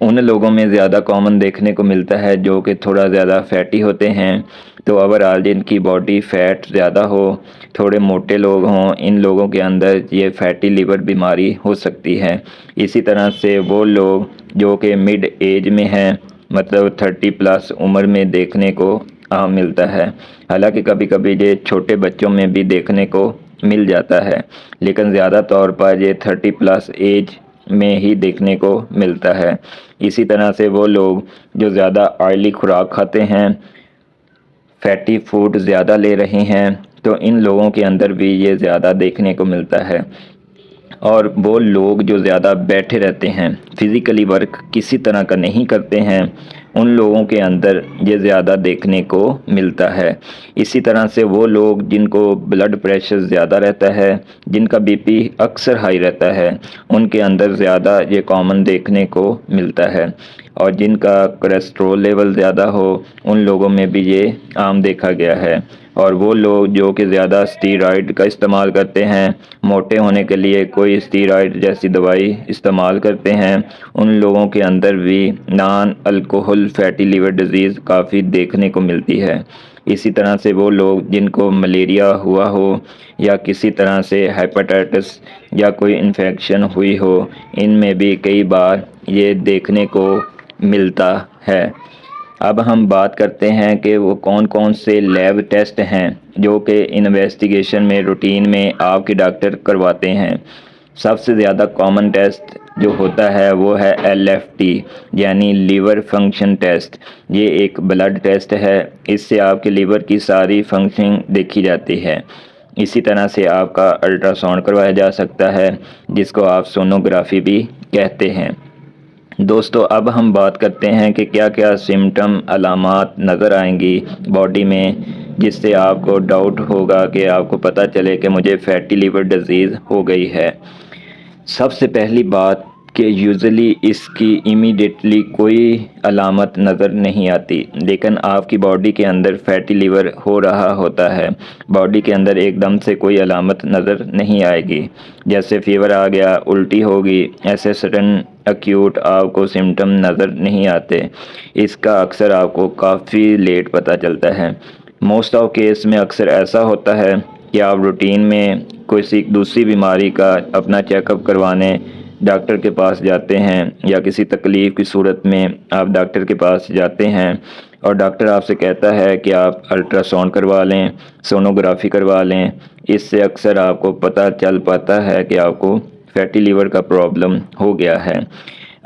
ان لوگوں میں زیادہ کامن دیکھنے کو ملتا ہے جو کہ تھوڑا زیادہ فیٹی ہوتے ہیں۔ تو اوورآل جن کی باڈی فیٹ زیادہ ہو، تھوڑے موٹے لوگ ہوں، ان لوگوں کے اندر یہ فیٹی لیور بیماری ہو سکتی ہے۔ اسی طرح سے وہ لوگ جو کہ مڈ ایج میں ہیں، مطلب 30+ عمر میں دیکھنے کو عام ملتا ہے۔ حالانکہ کبھی کبھی یہ چھوٹے بچوں میں بھی دیکھنے کو مل جاتا ہے، لیکن زیادہ طور پر یہ 30+ ایج میں ہی دیکھنے کو ملتا ہے۔ اسی طرح سے وہ لوگ جو زیادہ آئلی خوراک کھاتے ہیں، فیٹی فوڈ زیادہ لے رہے ہیں، تو ان لوگوں کے اندر بھی یہ زیادہ دیکھنے کو ملتا ہے۔ اور وہ لوگ جو زیادہ بیٹھے رہتے ہیں، فزیکلی ورک کسی طرح کا نہیں کرتے ہیں، ان لوگوں کے اندر یہ زیادہ دیکھنے کو ملتا ہے۔ اسی طرح سے وہ لوگ جن کو بلڈ پریشر زیادہ رہتا ہے، جن کا بی پی اکثر ہائی رہتا ہے، ان کے اندر زیادہ یہ کامن دیکھنے کو ملتا ہے۔ اور جن کا کولیسٹرول لیول زیادہ ہو، ان لوگوں میں بھی یہ عام دیکھا گیا ہے۔ اور وہ لوگ جو کہ زیادہ اسٹیرائڈ کا استعمال کرتے ہیں، موٹے ہونے کے لیے کوئی اسٹیرائڈ جیسی دوائی استعمال کرتے ہیں، ان لوگوں کے اندر بھی non alcohol fatty liver disease کافی دیکھنے کو ملتی ہے۔ اسی طرح سے وہ لوگ جن کو ملیریا ہوا ہو یا کسی طرح سے ہیپاٹائٹس یا کوئی انفیکشن ہوئی ہو، ان میں بھی کئی بار یہ دیکھنے کو ملتا ہے۔ اب ہم بات کرتے ہیں کہ وہ کون کون سے لیب ٹیسٹ ہیں جو کہ انویسٹیگیشن میں روٹین میں آپ کے ڈاکٹر کرواتے ہیں۔ سب سے زیادہ کامن ٹیسٹ جو ہوتا ہے وہ ہے LFT، یعنی لیور فنکشن ٹیسٹ۔ یہ ایک بلڈ ٹیسٹ ہے، اس سے آپ کے لیور کی ساری فنکشننگ دیکھی جاتی ہے۔ اسی طرح سے آپ کا الٹرا ساؤنڈ کروایا جا سکتا ہے، جس کو آپ سونوگرافی بھی کہتے ہیں۔ دوستو، اب ہم بات کرتے ہیں کہ کیا کیا سمٹم علامات نظر آئیں گی باڈی میں، جس سے آپ کو ڈاؤٹ ہوگا کہ آپ کو پتہ چلے کہ مجھے فیٹی لیور ڈیزیز ہو گئی ہے۔ سب سے پہلی بات کہ یوزلی اس کی امیڈیٹلی کوئی علامت نظر نہیں آتی، لیکن آپ کی باڈی کے اندر فیٹی لیور ہو رہا ہوتا ہے، باڈی کے اندر ایک دم سے کوئی علامت نظر نہیں آئے گی۔ جیسے فیور آ گیا، الٹی ہوگی، ایسے سڈن ایکیوٹ آپ کو سمٹم نظر نہیں آتے۔ اس کا اکثر آپ کو کافی لیٹ پتہ چلتا ہے۔ موسٹ آف کیس میں اکثر ایسا ہوتا ہے کہ آپ روٹین میں کوئی دوسری بیماری کا اپنا چیک اپ کروانے ڈاکٹر کے پاس جاتے ہیں، یا کسی تکلیف کی صورت میں آپ ڈاکٹر کے پاس جاتے ہیں، اور ڈاکٹر آپ سے کہتا ہے کہ آپ الٹرا ساؤنڈ کروا لیں، سونوگرافی کروا لیں۔ اس سے اکثر آپ کو پتہ چل پاتا ہے کہ آپ کو فیٹی لیور کا پرابلم ہو گیا ہے،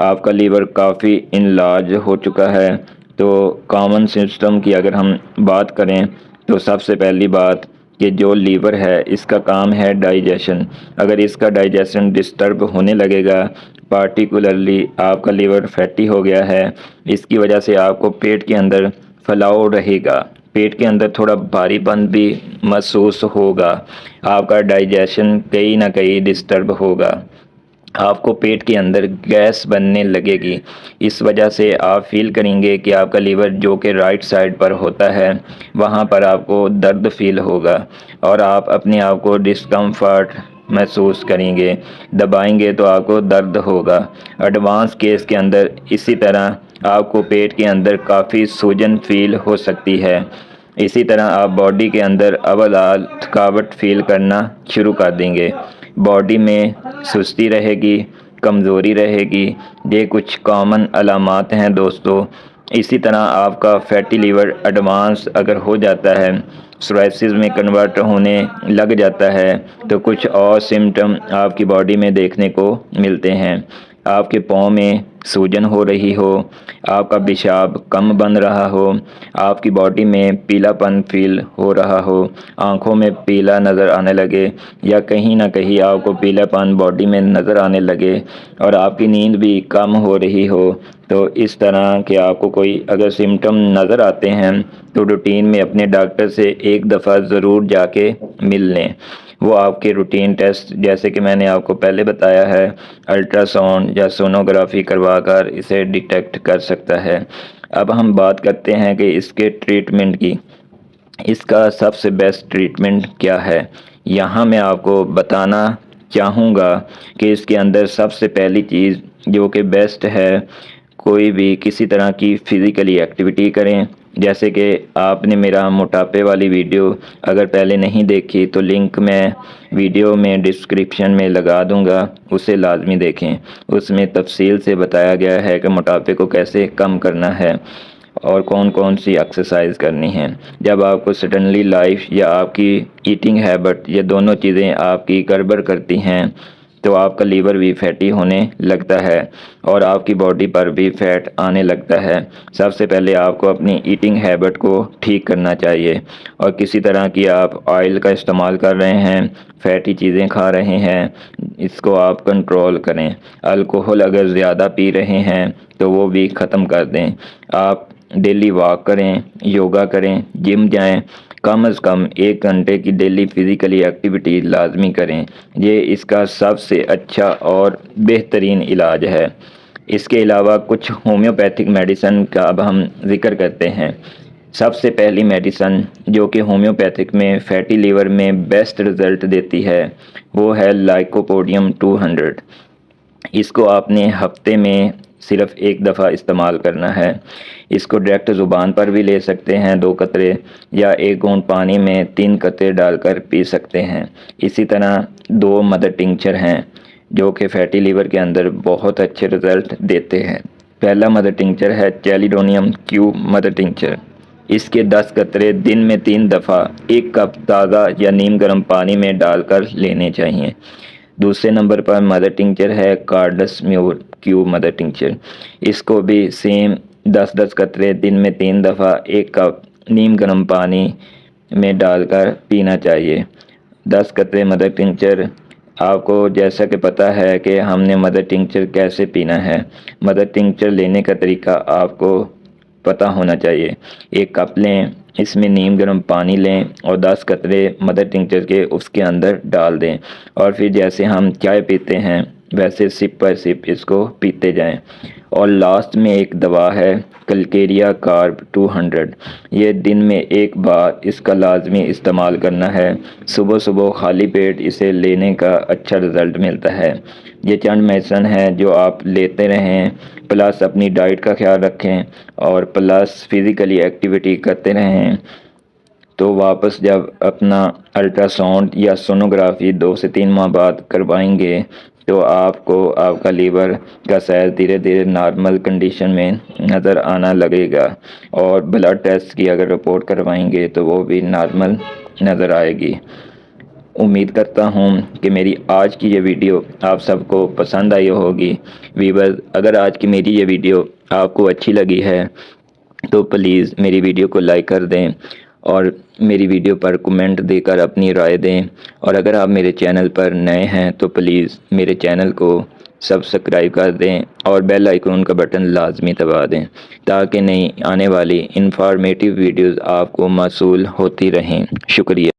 آپ کا لیور کافی انلارج ہو چکا ہے۔ تو کامن سسٹم کی اگر ہم بات کریں تو سب سے پہلی بات کہ جو لیور ہے اس کا کام ہے ڈائجیشن۔ اگر اس کا ڈائجیشن ڈسٹرب ہونے لگے گا، پارٹیکولرلی آپ کا لیور فیٹی ہو گیا ہے، اس کی وجہ سے آپ کو پیٹ کے اندر پھلاؤ رہے گا، پیٹ کے اندر تھوڑا بھاری پن بھی محسوس ہوگا، آپ کا ڈائجیشن کہیں نہ کہیں ڈسٹرب ہوگا، آپ کو پیٹ کے اندر گیس بننے لگے گی۔ اس وجہ سے آپ فیل کریں گے کہ آپ کا لیور جو کہ رائٹ سائڈ پر ہوتا ہے، وہاں پر آپ کو درد فیل ہوگا، اور آپ اپنے آپ کو ڈسکمفرٹ محسوس کریں گے، دبائیں گے تو آپ کو درد ہوگا۔ ایڈوانس کیس کے اندر اسی طرح آپ کو پیٹ کے اندر کافی سوجن فیل ہو سکتی ہے۔ اسی طرح آپ باڈی کے اندر اوورآل تھکاوٹ فیل کرنا شروع کر دیں گے، باڈی میں سستی رہے گی، کمزوری رہے گی۔ یہ کچھ کامن علامات ہیں دوستو۔ اسی طرح آپ کا فیٹی لیور ایڈوانس اگر ہو جاتا ہے، سورائسس میں کنورٹ ہونے لگ جاتا ہے، تو کچھ اور سمٹم آپ کی باڈی میں دیکھنے کو ملتے ہیں۔ آپ کے پاؤں میں سوجن ہو رہی ہو، آپ کا پیشاب کم بن رہا ہو، آپ کی باڈی میں پیلا پن فیل ہو رہا ہو، آنکھوں میں پیلا نظر آنے لگے، یا کہیں نہ کہیں آپ کو پیلا پن باڈی میں نظر آنے لگے، اور آپ کی نیند بھی کم ہو رہی ہو، تو اس طرح کہ آپ کو کوئی اگر سمٹم نظر آتے ہیں تو روٹین میں اپنے ڈاکٹر سے ایک دفعہ ضرور جا کے مل لیں۔ وہ آپ کے روٹین ٹیسٹ، جیسے کہ میں نے آپ کو پہلے بتایا ہے، الٹرا ساؤنڈ یا سونوگرافی کروا کر اسے ڈیٹیکٹ کر سکتا ہے۔ اب ہم بات کرتے ہیں کہ اس کے ٹریٹمنٹ کی۔ اس کا سب سے بیسٹ ٹریٹمنٹ کیا ہے؟ یہاں میں آپ کو بتانا چاہوں گا کہ اس کے اندر سب سے پہلی چیز جو کہ بیسٹ ہے، کوئی بھی کسی طرح کی فزیکلی ایکٹیویٹی کریں، جیسے کہ آپ نے میرا موٹاپے والی ویڈیو اگر پہلے نہیں دیکھی تو لنک میں ویڈیو میں ڈسکرپشن میں لگا دوں گا، اسے لازمی دیکھیں۔ اس میں تفصیل سے بتایا گیا ہے کہ موٹاپے کو کیسے کم کرنا ہے اور کون کون سی ایکسرسائز کرنی ہے۔ جب آپ کو سڈنلی لائف یا آپ کی ایٹنگ ہیبٹ یہ دونوں چیزیں آپ کی گڑبڑ کرتی ہیں تو آپ کا لیور بھی فیٹی ہونے لگتا ہے اور آپ کی باڈی پر بھی فیٹ آنے لگتا ہے۔ سب سے پہلے آپ کو اپنی ایٹنگ ہیبٹ کو ٹھیک کرنا چاہیے، اور کسی طرح کی آپ آئل کا استعمال کر رہے ہیں، فیٹی چیزیں کھا رہے ہیں، اس کو آپ کنٹرول کریں۔ الکوہل اگر زیادہ پی رہے ہیں تو وہ بھی ختم کر دیں۔ آپ ڈیلی واک کریں، یوگا کریں، جم جائیں، کم از کم 1 گھنٹے کی ڈیلی فزیکلی ایکٹیویٹی لازمی کریں۔ یہ اس کا سب سے اچھا اور بہترین علاج ہے۔ اس کے علاوہ کچھ ہومیوپیتھک میڈیسن کا اب ہم ذکر کرتے ہیں۔ سب سے پہلی میڈیسن جو کہ ہومیوپیتھک میں فیٹی لیور میں بیسٹ رزلٹ دیتی ہے وہ ہے لائکوپوڈیم 200۔ اس کو آپ نے ہفتے میں صرف 1 دفعہ استعمال کرنا ہے۔ اس کو ڈائریکٹ زبان پر بھی لے سکتے ہیں 2 قطرے، یا 1 گھونٹ پانی میں 3 قطرے ڈال کر پی سکتے ہیں۔ اسی طرح 2 مدر ٹنکچر ہیں جو کہ فیٹی لیور کے اندر بہت اچھے رزلٹ دیتے ہیں۔ پہلا مدر ٹنکچر ہے چیلیڈونیم کیو مدر ٹنکچر۔ اس کے 10 قطرے دن میں 3 دفعہ 1 کپ تازہ یا نیم گرم پانی میں ڈال کر لینے چاہیے۔ دوسرے نمبر پر مدر ٹنکچر ہے کارڈس میور کیو مدر ٹنکچر۔ اس کو بھی سیم 10 قطرے دن میں 3 دفعہ 1 کپ نیم گرم پانی میں ڈال کر پینا چاہیے۔ 10 قطرے مدر ٹنکچر آپ کو جیسا کہ پتہ ہے کہ ہم نے مدر ٹنکچر کیسے پینا ہے۔ مدر ٹنکچر لینے کا طریقہ آپ کو پتہ ہونا چاہیے۔ 1 کپ لیں، اس میں نیم گرم پانی لیں اور 10 قطرے مدر ٹنکچر کے اس کے اندر ڈال دیں، اور پھر جیسے ہم چائے پیتے ہیں ویسے سپ پر سپ اس کو پیتے جائیں۔ اور لاسٹ میں ایک دوا ہے کلکیریا کارب 200۔ یہ دن میں 1 بار اس کا لازمی استعمال کرنا ہے۔ صبح صبح خالی پیٹ اسے لینے کا اچھا رزلٹ ملتا ہے۔ یہ چند میڈیسن ہیں جو آپ لیتے رہیں، پلس اپنی ڈائٹ کا خیال رکھیں اور پلس فزیکلی ایکٹیویٹی کرتے رہیں، تو واپس جب اپنا الٹرا ساؤنڈ یا سونوگرافی 2 سے 3 ماہ بعد کروائیں گے تو آپ کو آپ کا لیور کا سائز دھیرے دھیرے نارمل کنڈیشن میں نظر آنا لگے گا، اور بلڈ ٹیسٹ کی اگر رپورٹ کروائیں گے تو وہ بھی نارمل نظر آئے گی۔ امید کرتا ہوں کہ میری آج کی یہ ویڈیو آپ سب کو پسند آئی ہوگی۔ ویورز، اگر آج کی میری یہ ویڈیو آپ کو اچھی لگی ہے تو پلیز میری ویڈیو کو لائک کر دیں اور میری ویڈیو پر کمنٹ دے کر اپنی رائے دیں، اور اگر آپ میرے چینل پر نئے ہیں تو پلیز میرے چینل کو سبسکرائب کر دیں اور بیل آئیکن کا بٹن لازمی دبا دیں تاکہ نئی آنے والی انفارمیٹیو ویڈیوز آپ کو موصول ہوتی رہیں۔ شکریہ۔